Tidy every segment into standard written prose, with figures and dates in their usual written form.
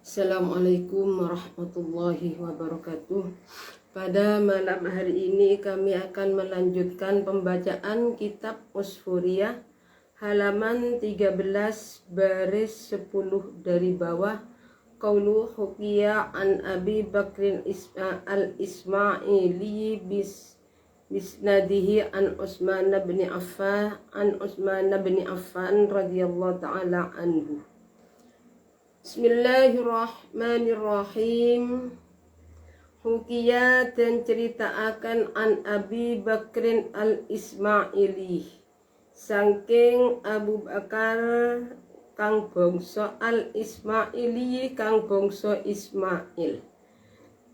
Assalamualaikum warahmatullahi wabarakatuh. Pada malam hari ini kami akan melanjutkan pembacaan kitab Usfuriyah halaman 13 baris 10 dari bawah. Qaulu hukiya an Abi Bakrin al-Ismaili bisnadihi an Utsman bin Affan radhiyallahu ta'ala anhu. Bismillahirrahmanirrahim. Hukiya dan ceritakan an Abi Bakrin al-Ismaili saking Abu Bakar kang bangsa al-Ismaili kang bangsa Ismail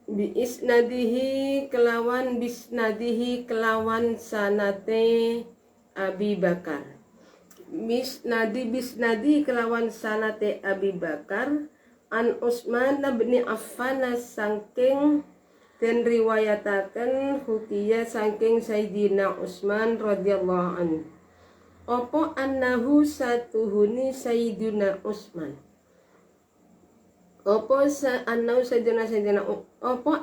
bi isnadihi kelawan sanate Abi Bakar. Bisnadi kelawan sanate Abi Bakar an Utsman bin Affan saking dan riwayataken hukiya saking Sayyidina Utsman radhiyallahu anhu apa annahu satuhuni Sayyidina Utsman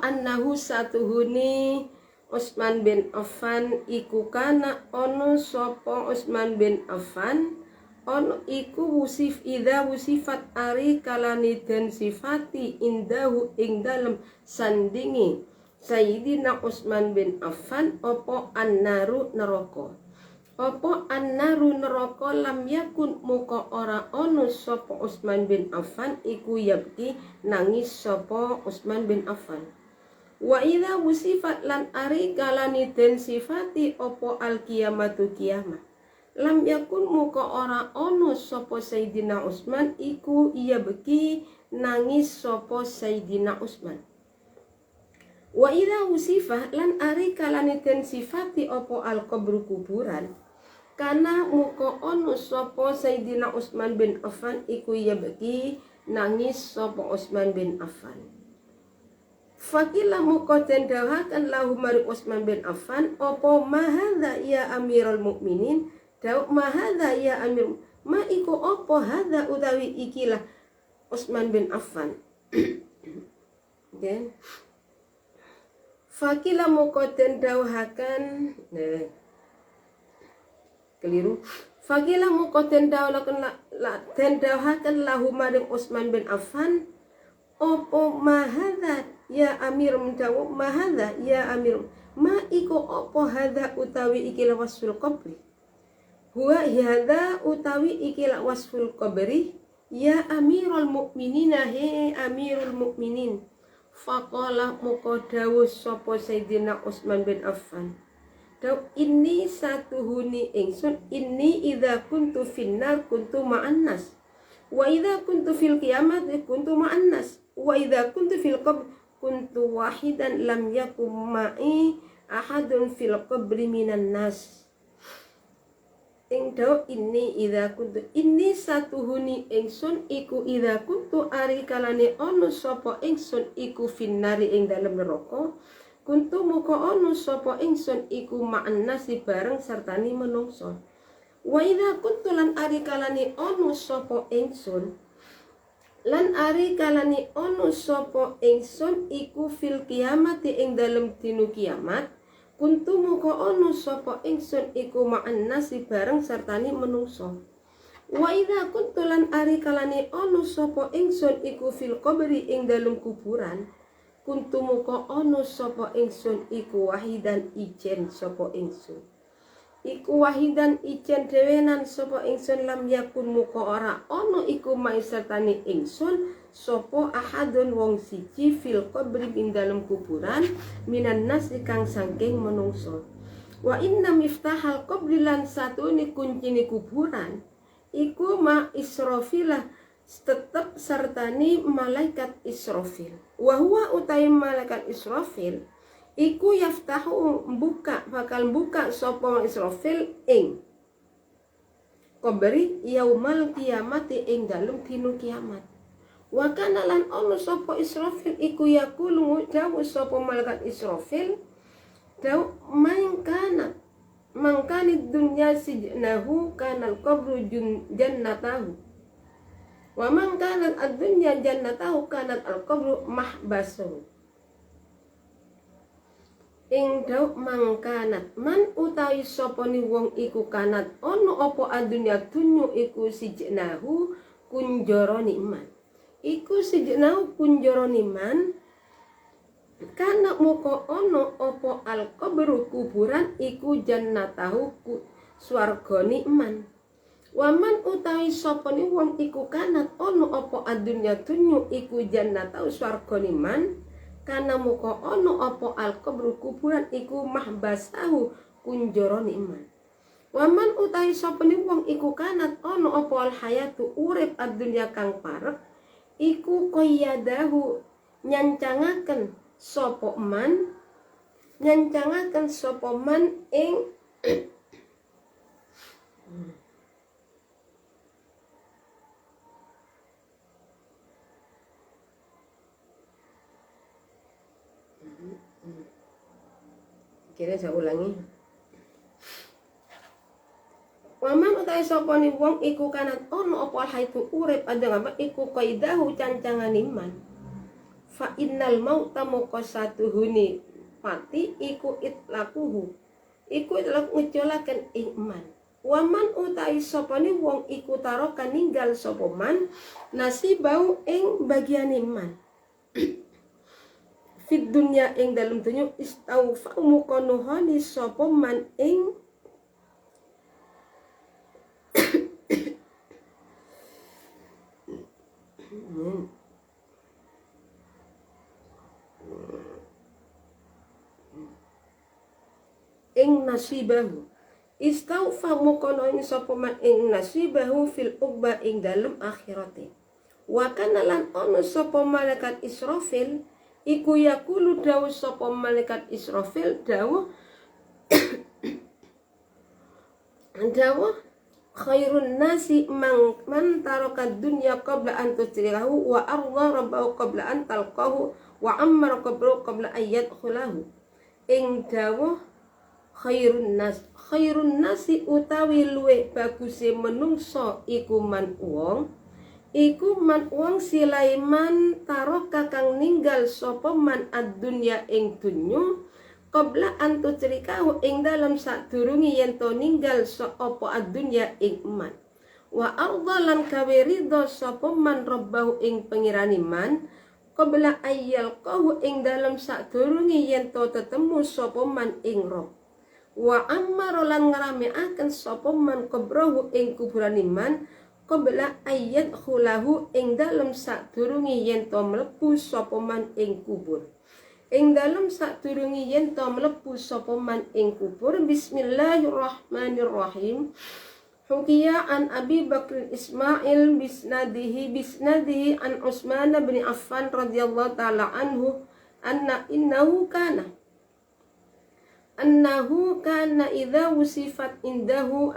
annahu satuhuni Utsman bin Affan iku kana ono sapa Utsman bin Affan ono iku wusifat ari kalani den sifati indahu ing dalem sandingi Sayyidina Utsman bin Affan apa annaru neraka lam yakun muka ora ono sapa Utsman bin Affan iku yabki nangis sapa Utsman bin Affan. Wa idza wusifat lan ari kalani den sifati opo al kiamatu kiamat lam yakun muka ora ono sapa Sayyidina Utsman iku iya beki nangis sapa Sayyidina Utsman. Wa idza wusifat lan ari kalani den sifati opo al qabru kuburan kana muka ono sapa Sayyidina Utsman bin Affan iku iya beki nangis sapa Utsman bin Affan. Fakila mukoten dawakan lahu mari Utsman bin Affan opo mahadha ya amirul mukminin daw mahadha ya amir ma iku opo hadha utawi ikilah Utsman bin Affan. Okay. Fakila mukoten dawakan keliru. Fakila mukoten dawakan lahu mari Utsman bin Affan opo mahadha ya amir menjawab mahadha ya amir ma iku opo hadha utawi ikilah wasful qabri huwa hadha utawi ikilah wasful qabri ya amirul mukminina he amirul mukminin. Faqala muka dawuh sapa Sayyidina Utsman bin Affan daw ini satuhuni ingsun ini idza kuntu finnar kuntu ma'an nas wa idza kuntu fil qiyamah kuntu ma'an nas wa idza kuntu fil qabr kuntu wahidan lam yakum ma'i ahadun fil qabri minan nas. Ing daw ini idza kuntu ini satuhuni ingsun iku idza kuntu ari kalane ono sapa ingsun iku finnari ing dalem neraka kuntu muka ono sapa ingsun iku ma'an nasi bareng sertani menungso. Wa idza kuntu lan ari kalane ono sapa ingsun lan ari kalani ono sopo ingsun iku fil kiamati ing dalem dinu kiamat kuntu muka ono sopo ingsun iku ma'an nasi bareng sertani menungso. Wa idza kuntu lan ari kalani ono sopo ingsun iku fil qabri ing dalem kuburan kuntu muka ono sopo ingsun iku wahidan ijen sopo ingsun iku wahidan ijen dewenan sopo ingsun lam yakun muka ora ono iku mai sertani ingsun sopo ahadun wong siji fil qabri ing dalem kuburan minan nas kang saking menungso. Wa inna miftahal qabri lan satune kuncine kuburan iku ma Israfilah tetep sertani malaikat Israfil. Wa huwa utai malaikat Israfil iku yaftahu bakal buka sapa Israfil ing qabri yaumal kiamati ing dalem dinu kiamat. Wa kana lan ono sapa Israfil iku yaqulu dawuh sapa malaikat Israfil daw mangkani dunya sijnahu kanal qabru jannatahu Wa man kanat ad-dunya jannatahu kanat al-qabru mahbasahu. Ing dawu mangkanat man utawi sapa ni wong iku kanat ono apa adunya dunyo iku sijnahu kunjara iman. Iku sijnahu kunjara iman kana moko ono apa al-qabru kuburan iku jannatahu swargane iman. Waman utawi sapa ni wong iku kanat ono apa adunya dunyo iku jannatahu swargane iman kana muka ono apa al-qabru kuburan iku mahbasahu kunjara iman. Waman utawi sapa wong iku kanat ono apa al-hayatu urip ad-dunya kang parek iku qayyadahu nyancangaken sapa man ing kira saya ulangi. Waman utawi sapa ni wong iku kanat ono apa haitu urip ada apa iku qaidahu cancangan iman. Fa innal mauta muqassatuhuni pati iku itlaquhu. Iku itlaq ngejolaken ing iman. Waman utawi sapa ni wong iku taroka ninggal sapa man nasibau ing bagian iman. Fit dunya ing dalem dunya istaufa mukonuhani sapa man ing nasibahu istaufa mukonuhani sapa man ing nasibahu fil uqba ing dalem akhirate. Wa kana lan ono sapa malaikat Israfil iku yakulu dawuh sapa malaikat Israfil dawuh khairun nasi man taraka dunya qabla an tusrihu wa arda rabbahu qabla an talqahu wa ammara qabru qabla an yadkhulahu. Ing dawuh khairun nasi utawi luwih baguse menungso iku man wong silaiman taroka kang ninggal sapa man ad-dunya ing dunya qabla antu cerikahu ing dalam sadurunge yen to ninggal sapa ad-dunya ing man. Wa arda lan gawe ridho sapa man rabbahu ing pangeran iman qabla ayyal qahu ing dalam sadurunge yen to tetemu sapa man ing roh. Wa ammara lan ngarameaken sapa man qabrahu ing kuburan iman qabla ayat khulahu ing dalem sadurunge yen to mlebu sapa man ing kubur. Ing dalem sadurunge yen to mlebu sapa man ing kubur. Bismillahirrahmanirrahim. Hukiya an Abi Bakr Ismail bisnadihi an Utsman bin Affan radhiyallahu taala anhu annahu kana idza wusifat indahu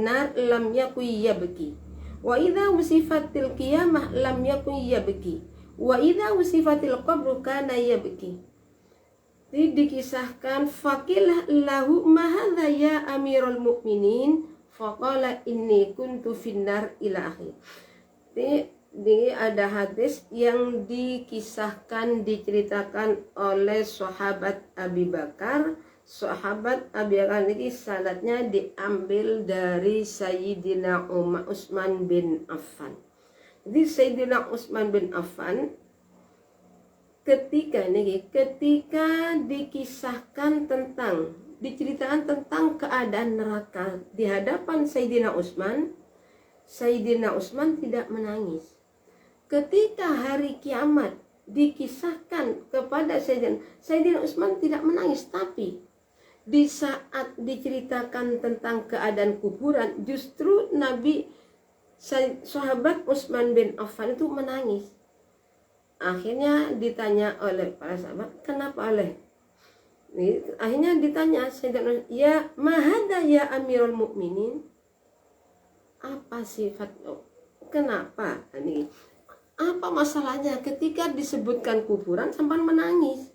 nar lam yakun yabki wa idza wusifatil qiyamah lam yakun yabki wa idza wusifatil qabru kana yabki. Dikisahkan faqilah lahu ma hadza ya amirul mukminin faqala inni kuntu finnar ila akhir. Di ada hadis yang diceritakan oleh sahabat Abi Bakar. Sahabat Abi Bakar ini sanadnya diambil dari Sayyidina Utsman bin Affan. Jadi Sayyidina Utsman bin Affan ketika diceritakan tentang keadaan neraka di hadapan Sayyidina Utsman tidak menangis. Ketika hari kiamat dikisahkan kepada Sayyidina Utsman tidak menangis, tapi di saat diceritakan tentang keadaan kuburan justru sahabat Utsman bin Affan itu menangis. Akhirnya ditanya oleh para sahabat, kenapa akhirnya ditanya Sayyidina Utsman, ya mahada ya amirul mukminin, apa sifat kenapa ini? Apa masalahnya ketika disebutkan kuburan sampai menangis?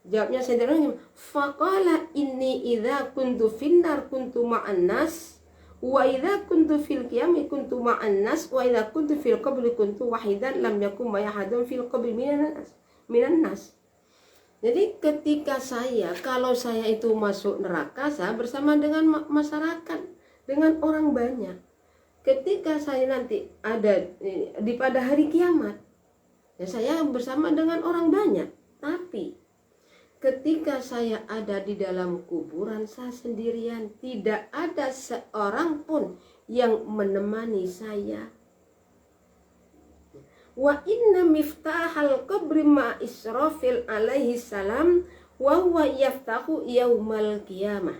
Jawabnya Sayyidina Utsman, faqala inni idza kuntu finnar kuntu ma'an nas Wa idza kuntu fil qiyami kuntu ma'an nas wa idza kuntu fil qabri kuntu wahidan lam yakun ma yahadun fil qabri minan nas. Jadi ketika kalau saya itu masuk neraka, saya bersama dengan masyarakat, dengan orang banyak. Ketika saya nanti ada pada hari kiamat, ya saya bersama dengan orang banyak. Tapi ketika saya ada di dalam kuburan, saya sendirian, tidak ada seorang pun yang menemani saya. Wa inna miftahal qabri ma Israfil alaihi salam wa huwa yaftahu yaumal qiyamah.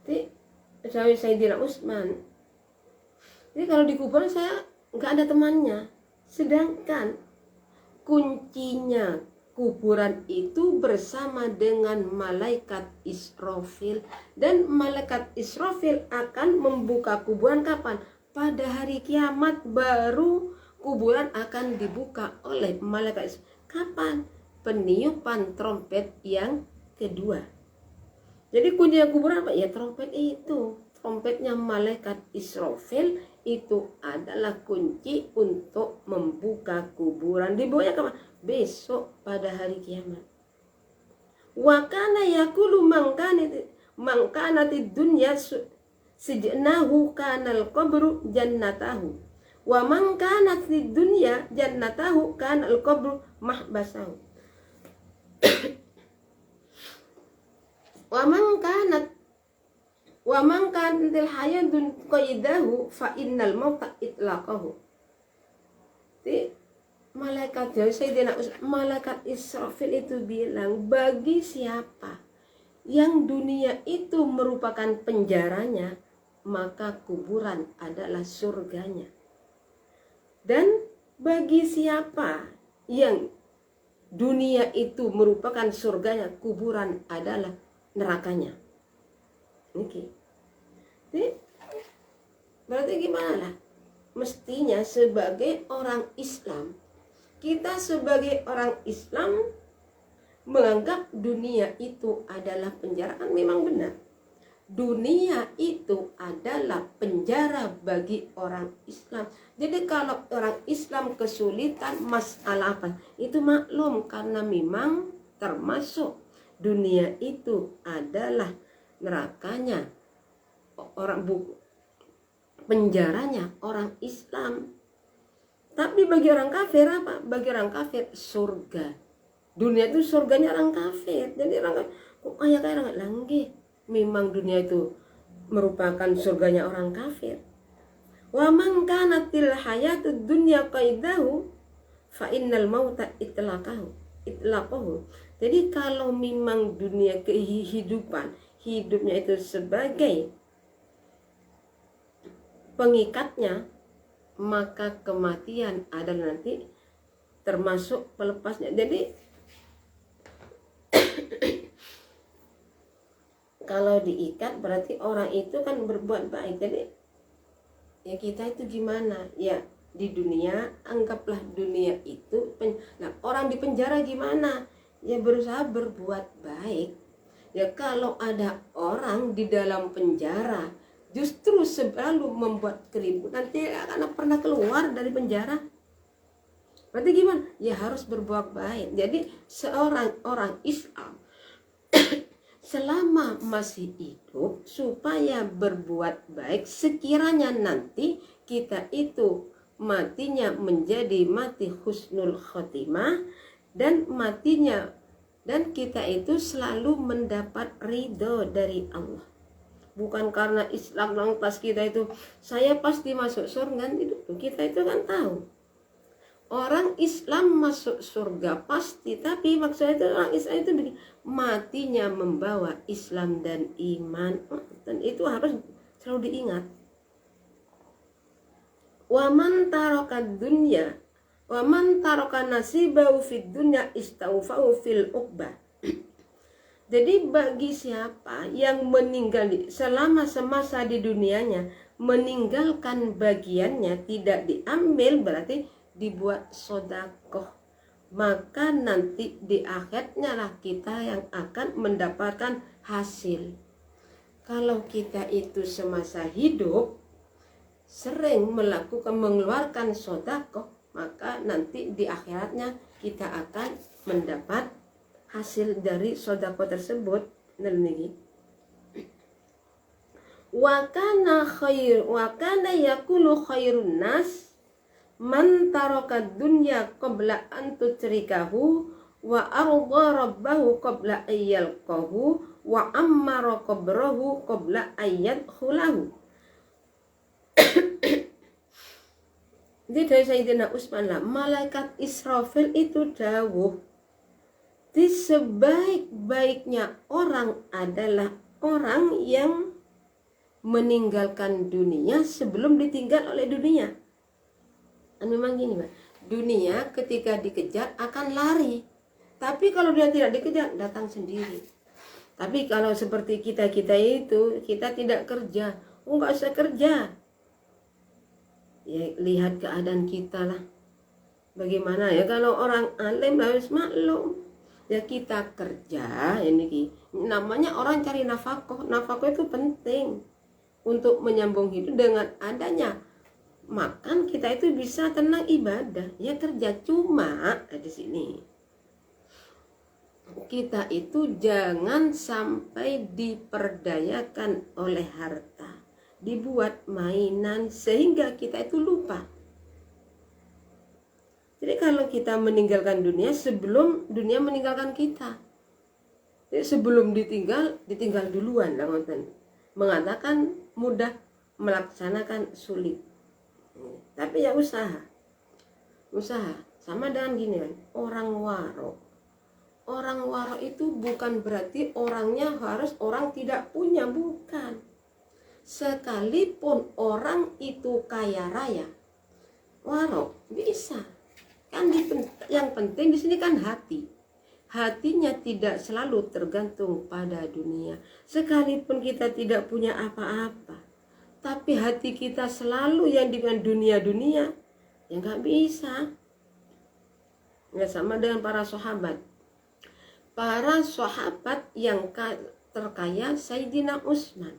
Jadi Sayyidina Utsman. Jadi kalau di kuburan saya nggak ada temannya. Sedangkan kuncinya kuburan itu bersama dengan malaikat Israfil, dan malaikat Israfil akan membuka kuburan kapan? Pada hari kiamat baru kuburan akan dibuka oleh malaikat Israfil. Kapan? Peniupan trompet yang kedua. Jadi kunci kuburan apa? Ya trompet itu. Trompetnya malaikat Israfil itu adalah kunci untuk membuka kuburan. Dibawanya kapan? Besok pada hari kiamat. Wa kana yaqulu man kana dunya sijnahu kanal qabru jannatahu wa man kanat fid dunya jannatahu kanal qabru mahbasahu wa man kanatil hayatun qaidahu fa innal mauta itlaqahu. Jadi malaikat Israfil itu bilang, bagi siapa yang dunia itu merupakan penjaranya, maka kuburan adalah surganya. Dan bagi siapa yang dunia itu merupakan surganya, kuburan adalah nerakanya. Oke. Jadi, berarti gimana lah? Mestinya sebagai orang Islam, kita sebagai orang Islam menganggap dunia itu adalah penjara. Kan memang benar. Dunia itu adalah penjara bagi orang Islam. Jadi kalau orang Islam kesulitan masalah apa, itu maklum, karena memang termasuk dunia itu adalah nerakanya orang, penjaranya orang Islam. Tapi bagi orang kafir apa? Bagi orang kafir surga. Dunia itu surganya orang kafir. Jadi orang kafir, kok kaya-kaya orang langgi. Memang dunia itu merupakan surganya orang kafir. Wa man kanatil hayatud dunya qaidahu fa innal mauta itlaqahu. Jadi kalau memang dunia kehidupan, hidupnya itu sebagai pengikatnya, maka kematian adalah nanti termasuk pelepasnya. Jadi kalau diikat berarti orang itu kan berbuat baik. Jadi ya kita itu gimana? Ya di dunia, anggaplah dunia itu nah, orang di penjara gimana? Ya berusaha berbuat baik. Ya kalau ada orang di dalam penjara justru selalu membuat keributan, tidak akan pernah keluar dari penjara. Berarti gimana? Ya harus berbuat baik. Jadi seorang orang Islam selama masih hidup supaya berbuat baik, sekiranya nanti kita itu matinya menjadi mati husnul khotimah, dan matinya dan kita itu selalu mendapat ridho dari Allah. Bukan karena Islam lantas kita itu saya pasti masuk surga, itu kita itu kan tahu orang Islam masuk surga pasti, tapi maksudnya itu orang Islam itu matinya membawa Islam dan iman, dan itu harus selalu diingat. Wa man taraka dunya wa man taraka nasibahu fid dunya istaufahu fil uqbah. Jadi bagi siapa yang meninggal selama semasa di dunianya, meninggalkan bagiannya tidak diambil, berarti dibuat sodakoh, maka nanti di akhirnya lah kita yang akan mendapatkan hasil. Kalau kita itu semasa hidup sering mengeluarkan sedekah, maka nanti di akhiratnya kita akan mendapat hasil dari sedekah tersebut. Wa kana yakulu khairun nas man taraka dunya qabla an tutrikahu wa arda rabbahu qabla ayyalqahu wa ammara qabrahu qabla ayyadkhulahu. Jadi dari Sayyidina Utsman lah, malaikat Israfil itu dawuh, di sebaik-baiknya orang adalah orang yang meninggalkan dunia sebelum ditinggal oleh dunia. Memang gini, Pak. Dunia ketika dikejar akan lari. Tapi kalau dia tidak dikejar, datang sendiri. Tapi kalau seperti kita-kita itu, kita tidak kerja. Enggak usah kerja. Ya, lihat keadaan kita lah. Bagaimana ya kalau orang alim harus maklum. Ya kita kerja, ini namanya orang cari nafkah. Nafkah itu penting untuk menyambung hidup. Dengan adanya makan kita itu bisa tenang ibadah. Ya kerja, cuma di sini kita itu jangan sampai diperdayakan oleh harta, dibuat mainan sehingga kita itu lupa. Jadi kalau kita meninggalkan dunia sebelum dunia meninggalkan kita. Jadi sebelum ditinggal duluan lah, mengatakan mudah, melaksanakan sulit. Tapi ya usaha sama dengan gini kan, orang waro itu bukan berarti orangnya harus orang tidak punya, bukan. Sekalipun orang itu kaya raya, waro bisa kan. Yang penting di sini kan hatinya tidak selalu tergantung pada dunia. Sekalipun kita tidak punya apa-apa, tapi hati kita selalu yang dengan dunia, ya nggak bisa. Nggak sama dengan para sahabat yang terkaya Sayyidina Utsman.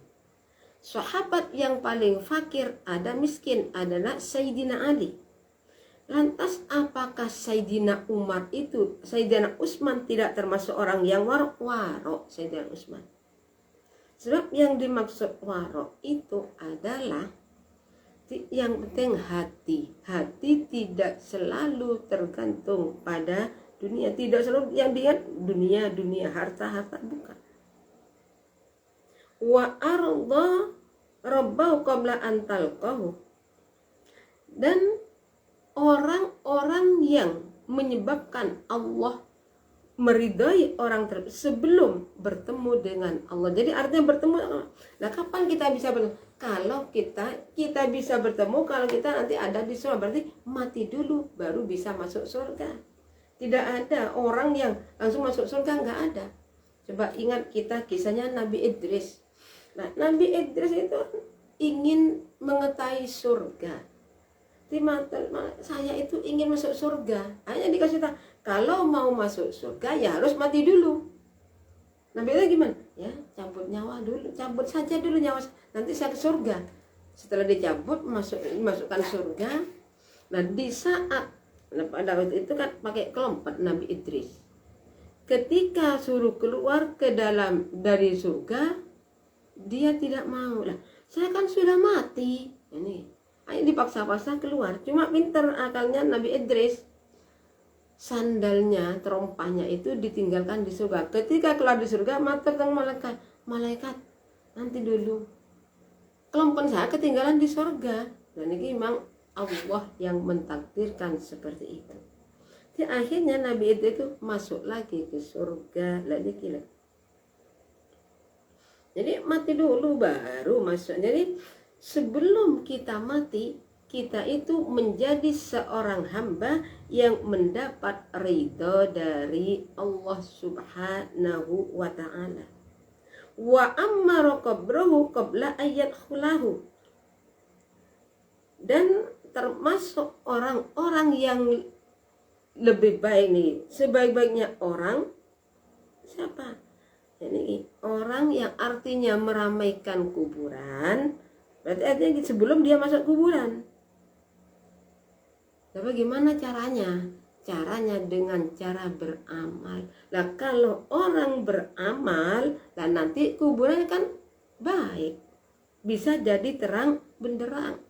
Sahabat yang paling fakir, ada miskin, adalah Sayyidina Ali. Lantas apakah Sayyidina Utsman tidak termasuk orang yang waro? Sayyidina Utsman. Sebab yang dimaksud waro itu adalah yang penting hati tidak selalu tergantung pada dunia, tidak selalu yang dia dunia harta bukan. Wa arda rabbahu qabla an talqahu. Dan orang-orang yang menyebabkan Allah meridai orang tersebut sebelum bertemu dengan Allah. Jadi artinya bertemu. Nah, kapan kita bisa bertemu? Kalau kita bisa bertemu kalau kita nanti ada di surga, berarti mati dulu baru bisa masuk surga. Tidak ada orang yang langsung masuk surga, nggak ada. Coba ingat kita kisahnya Nabi Idris. Nah, Nabi Idris itu ingin mengetahui surga. Saya itu ingin masuk surga. Hanya dikasih tahu, kalau mau masuk surga ya harus mati dulu. Nabi itu gimana? Ya, cabut nyawa dulu, cabut saja dulu nyawa, nanti saya ke surga. Setelah dicabut, masukkan surga. Nah, di saat pada waktu itu kan pakai kelompok Nabi Idris. Ketika suruh keluar dari surga, dia tidak mau lah. Saya kan sudah mati. Ini dipaksa-paksa keluar. Cuma pinter akalnya Nabi Idris. Sandalnya, terompahnya itu ditinggalkan di surga. Ketika keluar di surga, mata malaikat, nanti dulu. Kelompok saya ketinggalan di surga. Dan ini memang Allah yang mentakdirkan seperti itu. Jadi akhirnya Nabi itu masuk lagi ke surga. Jadi mati dulu baru masuk. Jadi sebelum kita mati, kita itu menjadi seorang hamba yang mendapat ridho dari Allah Subhanahu wa ta'ala. Wa ammara qabrahu qabla ayyadkhulahu. Dan termasuk orang-orang yang lebih baik nih, sebaik-baiknya orang siapa? Jadi orang yang artinya meramaikan kuburan, berarti artinya sebelum dia masuk kuburan. Tapi gimana caranya? Caranya dengan cara beramal. Nah kalau orang beramal, lah nanti kuburannya kan baik, bisa jadi terang benderang.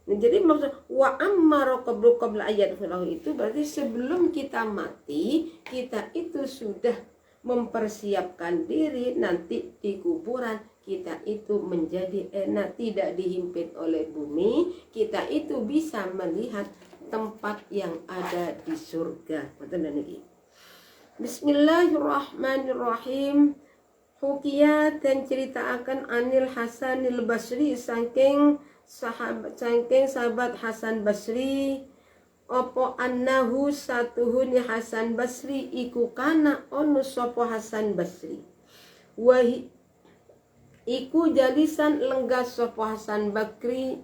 Nah, jadi maksud wa ammara qabla ayat itu berarti sebelum kita mati, kita itu sudah mempersiapkan diri nanti di kuburan kita itu menjadi enak, tidak dihimpit oleh bumi, kita itu bisa melihat tempat yang ada di surga. Bismillahirrahmanirrahim. Hukiyat dan ceritakan Anil Hasanil Basri saking sahabat Hasan Basri opo annahu satuhuni Hasan Basri iku kana onu sopo Hasan Basri wahi iku jalisan lenggah sopo Hasan Basri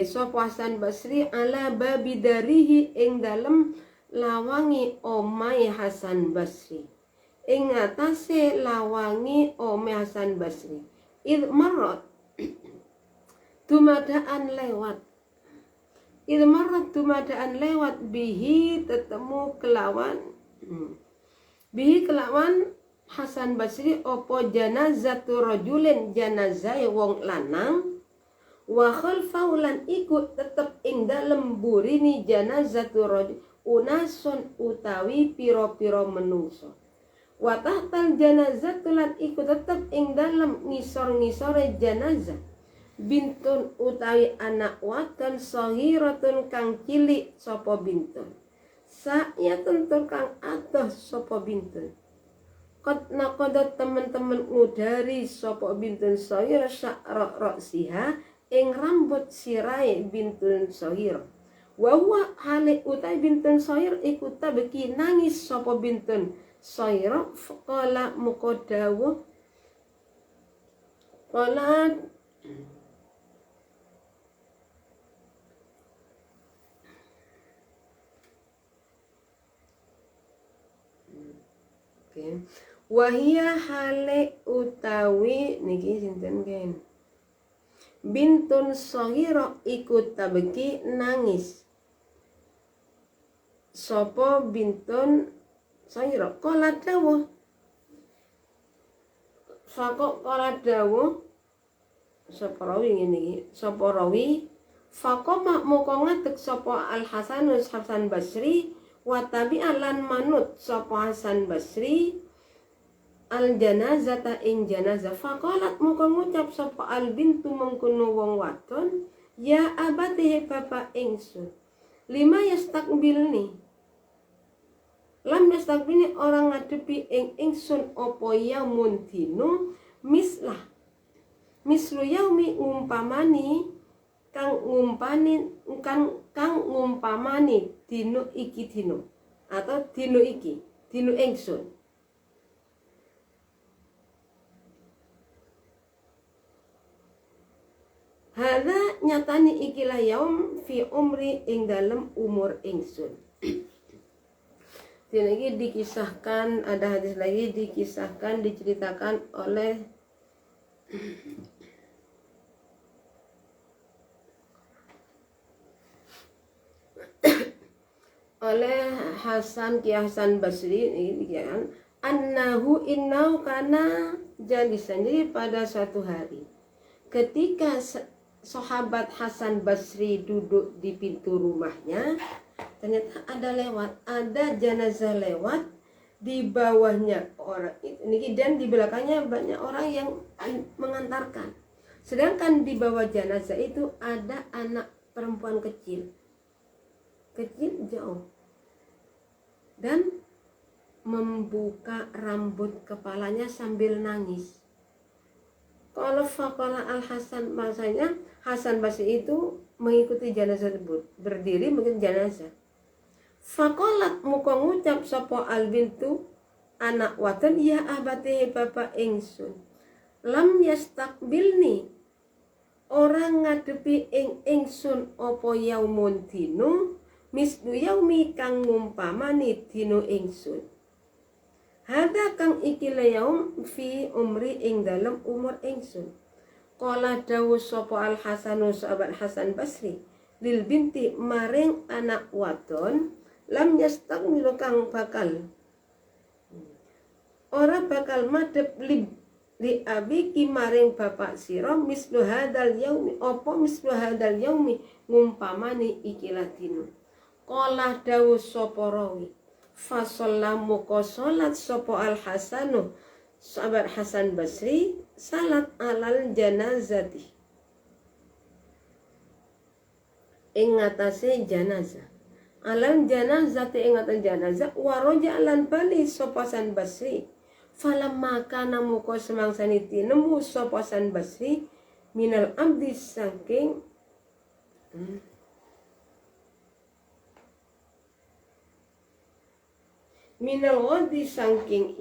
sopo Hasan Basri ala babi darihi ing dalem lawangi omai Hasan Basri ing atase lawangi omai Hasan Basri id marot tumadaan lewat Ilmarat tumadaan lewat bihi tetemu kelawan Hasan Basri opo janazatu rajulin janazai wong lanang wa khalfaulan ikut tetep ing dalem burini janazatu rajul unason utawi piro-piro menungso wa tahtal janazatulan ikut tetep ing dalem ngisor-ngisore janazah bintun utawi anak wadon sahiratun kang cilik sapa bintun sa'yatun tur kang adoh sapa bintun qad naqadat teman-teman ngudari sapa bintun sahira sya'ra ra'siha ing rambut sirai bintun sahira wa huwa hale utawi bintun sahir iku tabeki nangis sapa bintun sahira faqala muqaddawu qala wahia hale utawi niki sinten ken bintun sahira ikut tabeki nangis sapa bintun sahira kala dawuh fakok kala dawuh sapa rawi ngene iki sapa rawi fakoma moko ngadeg sapa Al Hasan Basri wa tabi'alan manut sapa Hasan Basri al janazata ing janazah faqalat muka ngucap sapa al bintu mengkono wong wadon ya abatihe bapak ingsun lima yastakbilni lam yastakbilni orang ngadepi ing ingsun opo yaumun dino mislu yaumi ngumpamani kang ngumpamani dino iki dino atau dino iki dino ingsun hada nyatani ikilah yaum fi umri ing dalem umur ingsun. Lagi dikisahkan, ada hadis lagi dikisahkan, diceritakan oleh Ki Hasan Basri ini kan annahu innau kana jalisan. Jadi pada suatu hari ketika sahabat Hasan Basri duduk di pintu rumahnya, ternyata ada jenazah lewat, di bawahnya orang ini dan di belakangnya banyak orang yang mengantarkan. Sedangkan di bawah jenazah itu ada anak perempuan kecil jauh, dan membuka rambut kepalanya sambil nangis. Kalau faqala Al Hasan, masanya Hasan Basri itu mengikuti jenazah tersebut, berdiri mungkin jenazah. Faqalat muka ngucap sapa al bintu anak wadon ya abate bapak ingsun lam yastakbilni orang ngadepi ingsun apa yaumun dino mislu yaumi kang ngumpamani dino ingsun. Hada kang iki yaum fi umri ing dalem umur ingsun. Qala dawu sapa Al Hasanu sahabat Hasan Basri lil binti maring anak wadon lam yastaqmilu kang bakal ora bakal madhep li abi ki maring bapak sira mislu hadal yaumi apa mislu hadal yaumi ngumpamani ikilah dina. Qala dawu sapa rawi fa sallamu ka salat sapa Al Hasanu sahabat Hasan Basri salat alal janazati ing atase janazah alal janazati ing atase janazah waraja lan bali sapa Hasan Basri falamma kana muka semangsani tinemu sapa Hasan Basri minal abdi saking minal wadi saking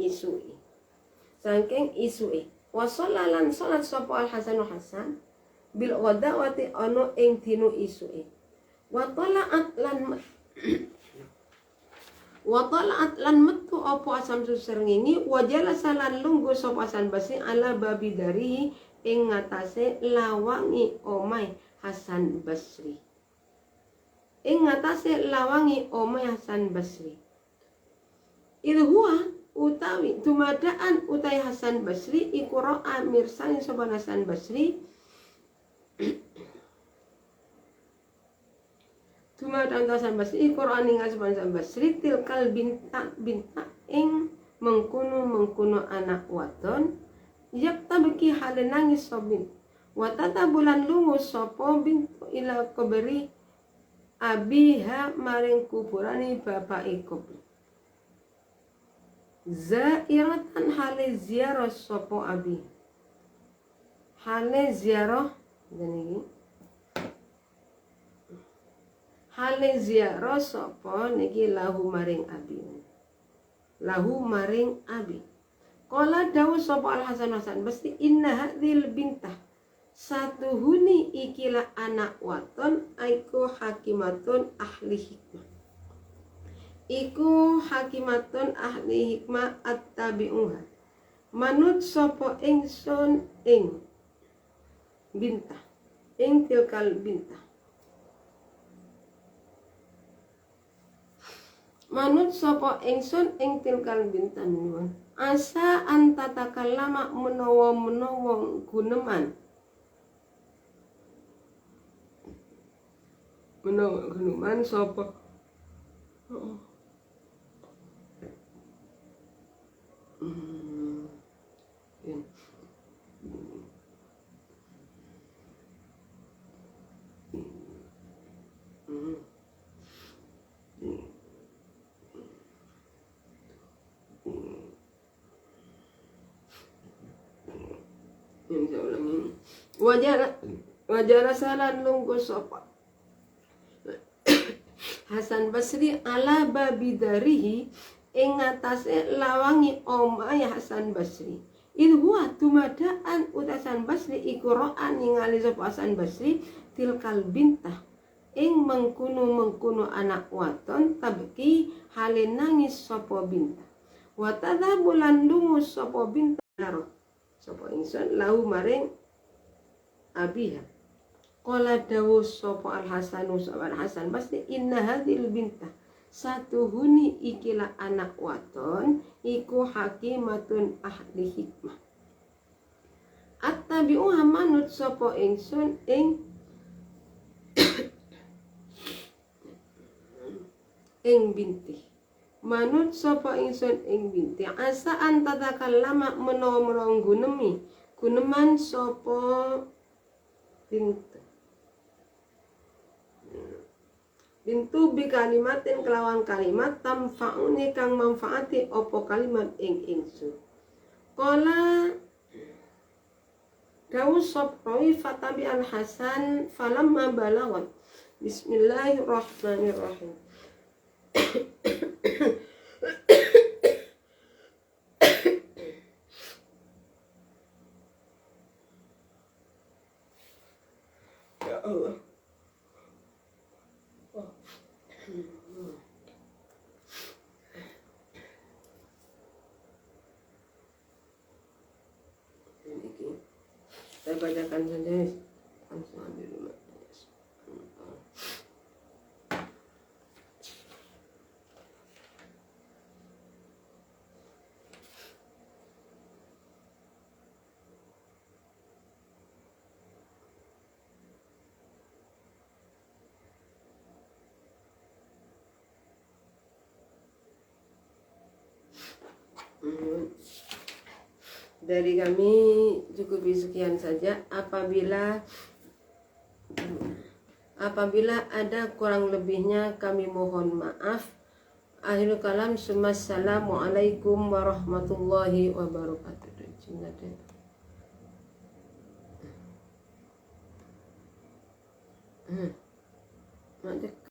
isui wasolalan salat sapa Al Hasanu Hasan bil wadawati ana ing dina isui wa talaat lan metu apa asam suserngingi wajala salan lungguh sapa Hasan Basri ala babi dari ing ngatasé lawangi omai Hasan Basri Hasan Basri Ilhuwa utawi dumadaan utai Hasan Basri iku ra'a mirsani sapa Hasan Basri dumadaan Hasan Basri iku ra'a ning Hasan Basri tilkal binta ing mengkuno anak wadon yak tabki hale nangis sobin watata bulan lungu sapa bintu ila kubri abiha maring kuburane bapak iku zairatan hale ziarah sopo abi hale ziarah sopo niki lahu maring abi Qala dawu sopo Al Hasan Basri inna hadhil bintah satuhuni ikilah anak waton aiku hakimatun ahli hikmah at-tabi'uha manut sapa ingsun ing bintah ing tilkal bintah manut sapa ingsun ing tilkal bintah asa antatakallama menawa guneman sapa wajara salan lungguh sapa Hasan Basri ala babidarihi ing atase lawangi omahe Hasan Basri ilhuwa tumadaan utasan Basri iku ra'a ningali sapa Hasan Basri tilkal bintah ing mengkuno anak waton tabki hale nangis sapa bintah wa tadhabulan lungu sapa bintah karo sapa ingsun lahu maring abiha qala dawu sapa Al Hasanu sahabat Hasan Basri inna hadhil bintah satuhuni ikilah anak waton iku hakimatun ahli hikmah at-tabi'u manut sapa ingsun ing binti manut sapa ingsun ing binti asa antatakallama menawa guneman sapa bintu bi kalimatin kelawan kalimat tamfa'uni kang manfaati opo kalimat ing ingsun qala dawu saprawi fatabi Al Hasan falamma balawat bismillahirrahmanirrahim ya Allah bacakan saja. Dari kami cukup sekian saja. Apabila ada kurang lebihnya kami mohon maaf. Akhirul kalam, assalamualaikum warahmatullahi wabarakatuh.